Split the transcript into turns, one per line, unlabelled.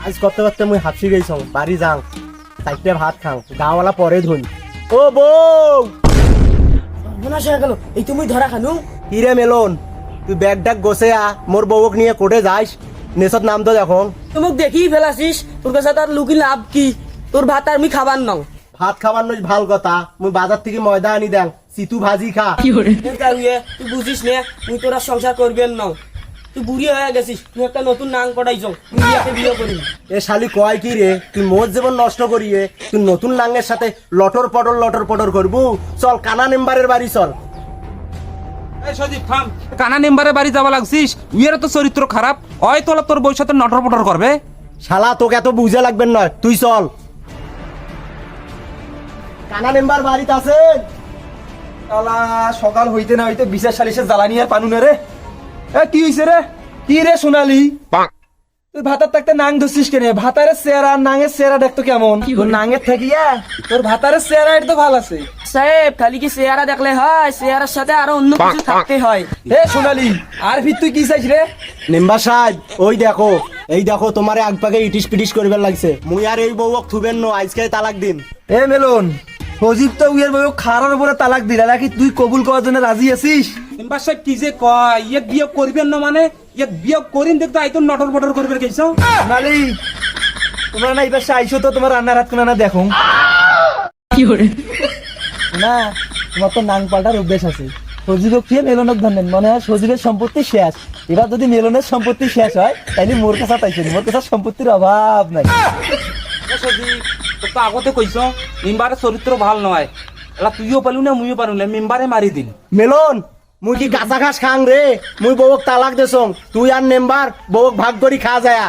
আজ করতে করতে মুই হাফসি গেছ বাড়ি যাও চারটে ভাত খাও গাঁওয়ালা পরে ধুন ও বউ
সর্বনাশ হয়ে গেল, এই তুমি ধরা খানু।
কিরে মেলন তুই ব্যাগ ডাক গোছে মোর বউক নিয়ে কোটে যাইস নেশত নাম তো দেখো
তুমি দেখি ফেলাছিস, তোর কাছে তার লুকি লাভ কি? তোর ভাত আর আমি খাবার নং।
ভাত খাবার নই ভাল কথা মুই বাজার থেকে ময়দা আনি দেন সিতু ভাজি খা
তুই বুঝিস নে, তুই তোরা সংসার করবেন নং। তুই বুড়ি হয়ে গেছিস, তুই একটা নতুন নাং কটাইছ, তুই বিয়াকে বিয়ে করিস।
এ শালি কয় কি রে তুই মোর জীবন নষ্ট করিয়ে তুই নতুন নাঙ্গের সাথে লটর পটর করবু চল কানা নেম্বারের বাড়ি চল
কানা নেম্বারে বাড়ি যাওয়া লাগছিস, উইয়ের তো চরিত্র খারাপ, ওই তোলা তোর বউর সাথে নটর পটর করবে।
শালা তোকে এত বুঝে লাগবেন নয় তুই চল কানা নেম্বার বাড়িতে আছে
শালা সকাল হইতে না হইতে বিচার সালিশের জ্বালানি আর পানুনে রে। কি হইছে রে? কি রে সোনালি, তুই ভাতার থাকতে নাং ধরছিস কেন? ভাতারের চেহারা নাঙের চেহারা দেখতো কেমন? তোর নাঙের থাকিয়া তোর ভাতারের চেহারা এটা তো ভালো আছে।
সাহেব খালি কি চেহারা দেখলে হয়? চেহারার সাথে আরো অন্য কিছু থাকতে হয়।
হে সোনালি, আর ভিত তুই কি চাইছ রে?
নেম্বার সাহেব ওই দেখো এই দেখো তোমারে আগপাকে ইটিস পিটিস করবার লাগছে মুই আর এই বউক থুবেন নো আজকে তালাক দিন
এ মেলন, সজীব তো উইয়ের বউ খারার উপরে তালাক দিলা নাকি? তুই কবুল করার জন্য রাজি আছিস?
মেম্বার সাহেব কি যে কয়, ইয়ে বিয়ে করবেন না মানে ইয়ে বিয়ে করিন দেখতো আই তো নটর পটর করবে গেছো।
সোনালি, তোমরা না এবার আইসো তো তোমার রান্নার হাত কোনা না দেখো না, তোমার তো নাং পাল্টার অভ্যেস আছে। সজীবক ফিরে মেলনক ধরেন, মনে হয় সজীবের সম্পত্তি শেষ। এবার যদি মেলনের সম্পত্তি শেষ হয় তাহলে মোর কাছে তাইছে, মোর কাছে সম্পত্তির অভাব নাই।
তোর তো আগতে কইছ মেম্বারের চরিত্র ভাল নয়, এলা তুইও পালু না মুইও পালু না, মেম্বারে মারি দিল।
মেলন মুই কি কাঁচা ঘাস খাং রে মুই বউক তালাক দেছং তুই আর নেম্বার বউক ভাগ করি খা যায়